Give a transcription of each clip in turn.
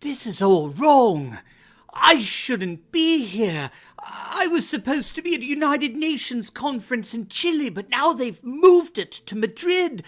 This is all wrong. I shouldn't be here. I was supposed to be at a United Nations conference in Chile, but now they've moved it to Madrid,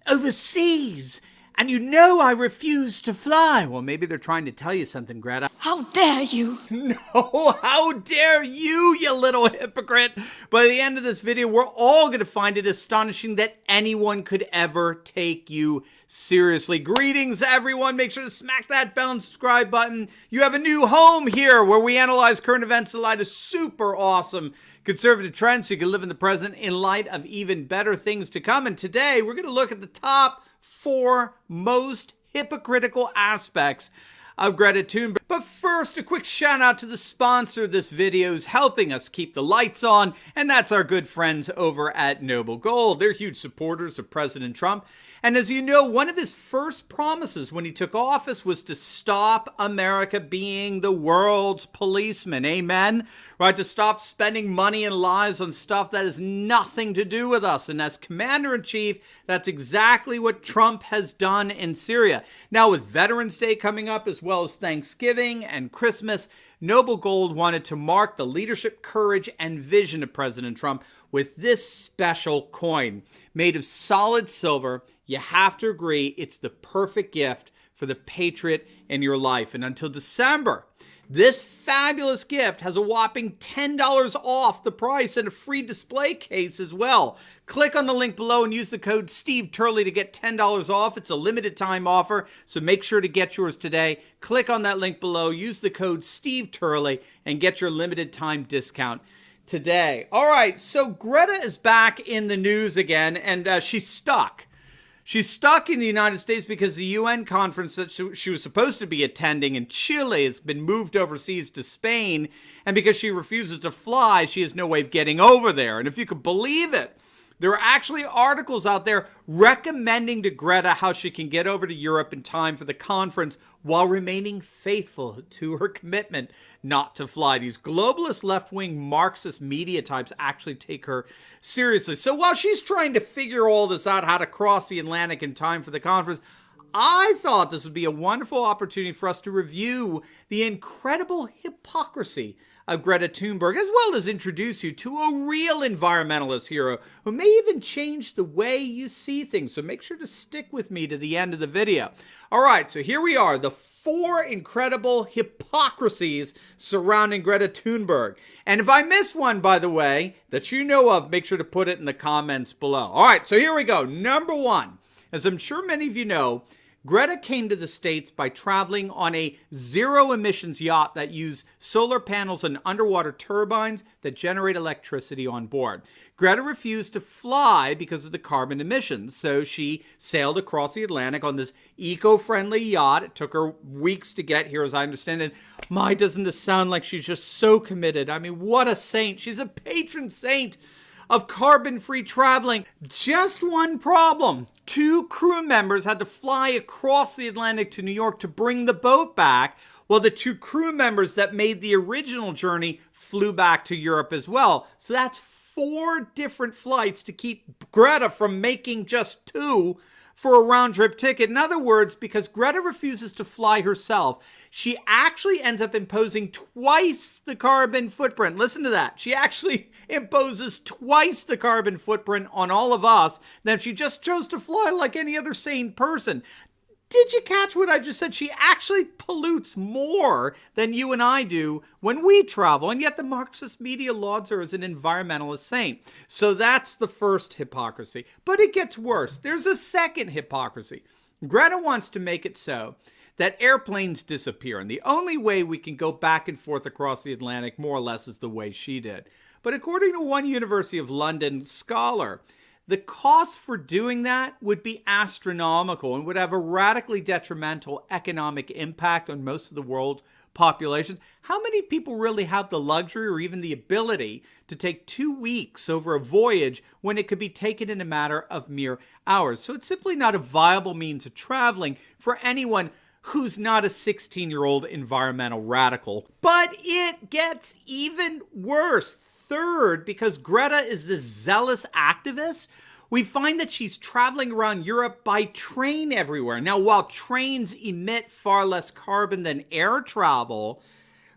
overseas. And you know I refuse to fly. Well, maybe they're trying to tell you something, Greta. How dare you? No, how dare you, you little hypocrite. By the end of this video, we're all going to find it astonishing that anyone could ever take you seriously. Greetings, everyone. Make sure to smack that bell and subscribe button. You have a new home here where we analyze current events in light of super awesome conservative trends so you can live in the present in light of even better things to come. And today, we're going to look at the top 4 most hypocritical aspects of Greta Thunberg. But first, a quick shout out to the sponsor of this video who's helping us keep the lights on, and that's our good friends over at Noble Gold. They're huge supporters of President Trump. And as you know, one of his first promises when he took office was to stop America being the world's policeman. Amen? Right? To stop spending money and lives on stuff that has nothing to do with us. And as commander-in-chief, that's exactly what Trump has done in Syria. Now, with Veterans Day coming up, as well as Thanksgiving and Christmas, Noble Gold wanted to mark the leadership, courage, and vision of President Trump with this special coin. Made of solid silver, you have to agree it's the perfect gift for the patriot in your life. And until December, this fabulous gift has a whopping $10 off the price and a free display case as well. Click on the link below and use the code Steve Turley to get $10 off. It's a limited time offer, so make sure to get yours today. Click on that link below, use the code Steve Turley, and get your limited time discount today. All right, so Greta is back in the news again, and she's stuck. She's stuck in the United States because the UN conference that she was supposed to be attending in Chile has been moved overseas to Spain, and because she refuses to fly, she has no way of getting over there. And if you could believe it, there are actually articles out there recommending to Greta how she can get over to Europe in time for the conference while remaining faithful to her commitment not to fly. These globalist left-wing Marxist media types actually take her seriously. So while she's trying to figure all this out, how to cross the Atlantic in time for the conference, I thought this would be a wonderful opportunity for us to review the incredible hypocrisy of Greta Thunberg, as well as introduce you to a real environmentalist hero who may even change the way you see things. So make sure to stick with me to the end of the video. All right, so here we are, the 4 incredible hypocrisies surrounding Greta Thunberg. And if I miss one, by the way, that you know of, make sure to put it in the comments below. All right, so here we go. Number 1, as I'm sure many of you know, Greta came to the States by traveling on a zero-emissions yacht that used solar panels and underwater turbines that generate electricity on board. Greta refused to fly because of the carbon emissions, so she sailed across the Atlantic on this eco-friendly yacht. It took her weeks to get here, as I understand it. My, doesn't this sound like she's just so committed? I mean, what a saint. She's a patron saint of carbon-free traveling. Just one problem. 2 crew members had to fly across the Atlantic to New York to bring the boat back, while the 2 crew members that made the original journey flew back to Europe as well. So that's 4 different flights to keep Greta from making just 2 for a round-trip ticket. In other words, because Greta refuses to fly herself, she actually ends up imposing twice the carbon footprint. Listen to that. She actually imposes twice the carbon footprint on all of us than if she just chose to fly like any other sane person. Did you catch what I just said? She actually pollutes more than you and I do when we travel, and yet the Marxist media lauds her as an environmentalist saint. So that's the first hypocrisy. But it gets worse. There's a second hypocrisy. Greta wants to make it so that airplanes disappear, and the only way we can go back and forth across the Atlantic, more or less, is the way she did. But according to one University of London scholar, the cost for doing that would be astronomical and would have a radically detrimental economic impact on most of the world's populations. How many people really have the luxury or even the ability to take 2 weeks over a voyage when it could be taken in a matter of mere hours? So it's simply not a viable means of traveling for anyone who's not a 16-year-old environmental radical. But it gets even worse. Third, because Greta is this zealous activist, We find that she's traveling around Europe by train everywhere. Now, while trains emit far less carbon than air travel,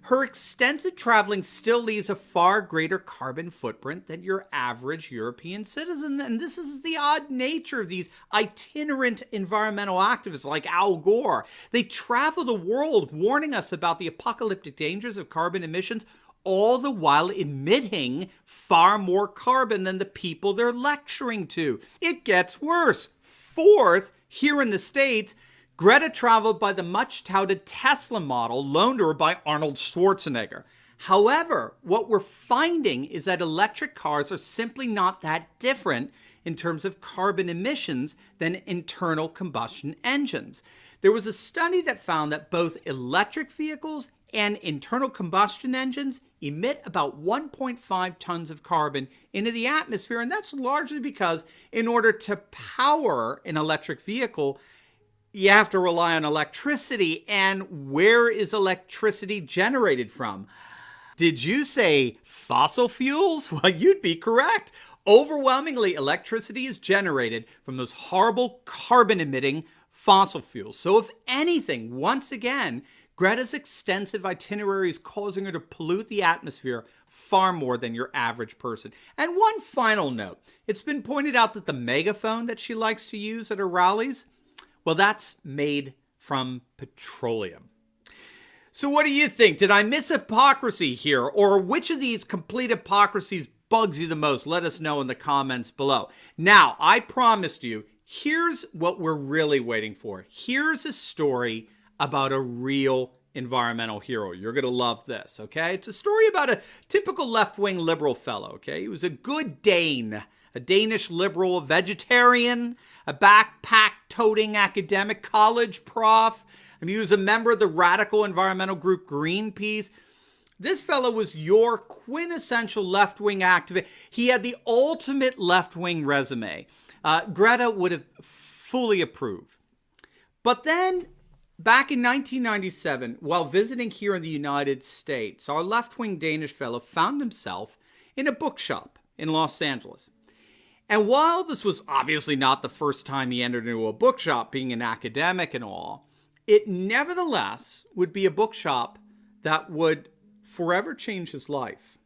her extensive traveling still leaves a far greater carbon footprint than your average European citizen. And this is the odd nature of these itinerant environmental activists like Al Gore. They travel the world warning us about the apocalyptic dangers of carbon emissions, all the while emitting far more carbon than the people they're lecturing to. It gets worse. Fourth, here in the States, Greta traveled by the much-touted Tesla model loaned to her by Arnold Schwarzenegger. However, what we're finding is that electric cars are simply not that different in terms of carbon emissions than internal combustion engines. There was a study that found that both electric vehicles and internal combustion engines emit about 1.5 tons of carbon into the atmosphere, and that's largely because in order to power an electric vehicle, you have to rely on electricity. And where is electricity generated from? Did you say fossil fuels? Well, you'd be correct. Overwhelmingly, electricity is generated from those horrible carbon-emitting fossil fuels. So if anything, once again, Greta's extensive itinerary is causing her to pollute the atmosphere far more than your average person. And one final note. It's been pointed out that the megaphone that she likes to use at her rallies, well, that's made from petroleum. So what do you think? Did I miss hypocrisy here? Or which of these complete hypocrisies bugs you the most? Let us know in the comments below. Now, I promised you, here's what we're really waiting for. Here's a story about a real environmental hero. You're going to love this, okay? It's a story about a typical left-wing liberal fellow, okay? He was a good Dane, a Danish liberal, a vegetarian, a backpack-toting academic, college prof. I mean, he was a member of the radical environmental group Greenpeace. This fellow was your quintessential left-wing activist. He had the ultimate left-wing resume. Greta would have fully approved. But then, back in 1997, while visiting here in the United States, our left-wing Danish fellow found himself in a bookshop in Los Angeles. And while this was obviously not the first time he entered into a bookshop, being an academic and all, it nevertheless would be a bookshop that would forever change his life.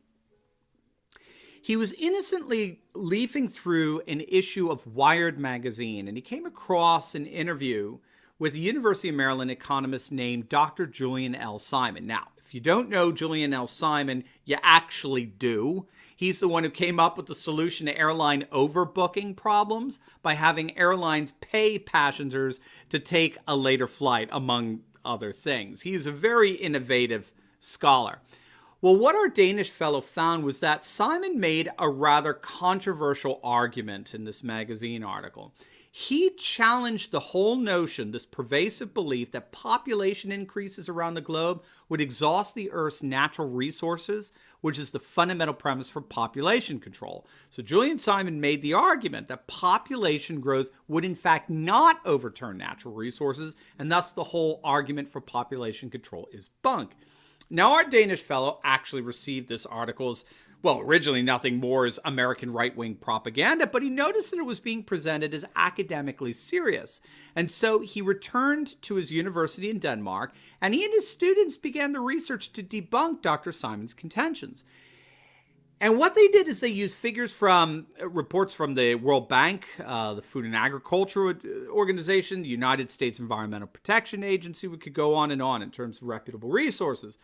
He was innocently leafing through an issue of Wired magazine, and he came across an interview with a University of Maryland economist named Dr. Julian L. Simon. Now, if you don't know Julian L. Simon, you actually do. He's the one who came up with the solution to airline overbooking problems by having airlines pay passengers to take a later flight, among other things. He's a very innovative scholar. Well, what our Danish fellow found was that Simon made a rather controversial argument in this magazine article. He challenged the whole notion, this pervasive belief that population increases around the globe would exhaust the Earth's natural resources, which is the fundamental premise for population control. So Julian Simon made the argument that population growth would in fact not overturn natural resources, and thus the whole argument for population control is bunk. Now, our Danish fellow actually received this article as, well, originally nothing more as American right-wing propaganda, but he noticed that it was being presented as academically serious. And so he returned to his university in Denmark, and he and his students began the research to debunk Dr. Simon's contentions. And what they did is they used figures from reports from the World Bank, the Food and Agriculture Organization, the United States Environmental Protection Agency. We could go on in terms of reputable resources.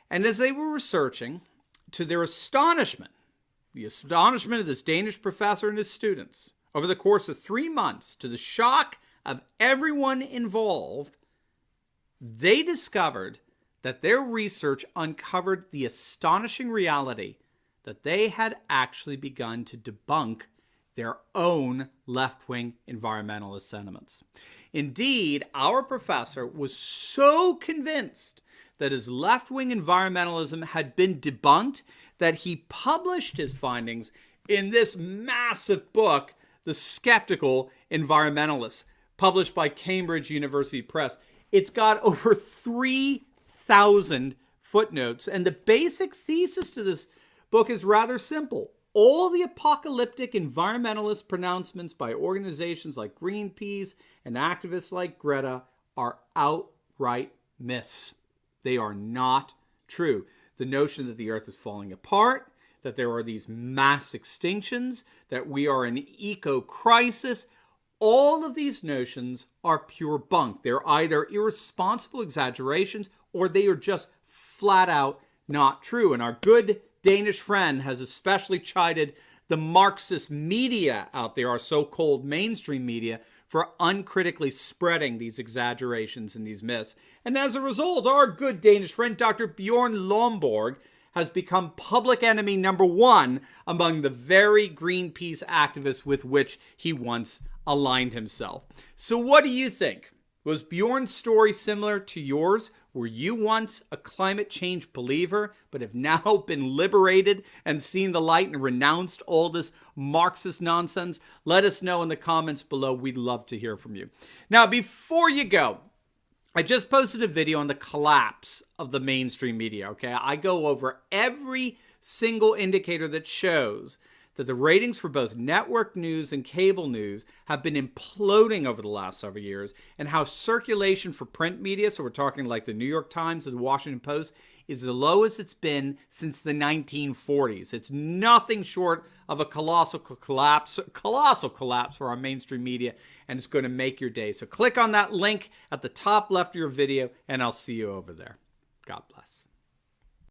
And as they were researching, to their astonishment, the astonishment of this Danish professor and his students, over the course of 3 months, to the shock of everyone involved, they discovered that their research uncovered the astonishing reality that they had actually begun to debunk their own left-wing environmentalist sentiments. Indeed, our professor was so convinced that his left-wing environmentalism had been debunked that he published his findings in this massive book, The Skeptical Environmentalist, published by Cambridge University Press. It's got over 3,000 footnotes, and the basic thesis to this book is rather simple. all the apocalyptic environmentalist pronouncements by organizations like Greenpeace and activists like Greta are outright myths. They are not true. The notion that the earth is falling apart, that there are these mass extinctions, that we are in eco-crisis, all of these notions are pure bunk. They're either irresponsible exaggerations or they are just flat out not true. And our good Danish friend has especially chided the Marxist media out there, our so-called mainstream media, for uncritically spreading these exaggerations and these myths. And as a result, our good Danish friend, Dr. Bjorn Lomborg, has become public enemy number one among the very Greenpeace activists with which he once aligned himself. So what do you think? Was Bjorn's story similar to yours? Were you once a climate change believer, but have now been liberated and seen the light and renounced all this Marxist nonsense? Let us know in the comments below. We'd love to hear from you. Now, before you go, I just posted a video on the collapse of the mainstream media, okay? I go over every single indicator that shows that the ratings for both network news and cable news have been imploding over the last several years, and how circulation for print media, so we're talking like the New York Times or the Washington Post, is the lowest it's been since the 1940s. It's nothing short of a colossal collapse for our mainstream media, and it's going to make your day. So click on that link at the top left of your video, and I'll see you over there. God bless.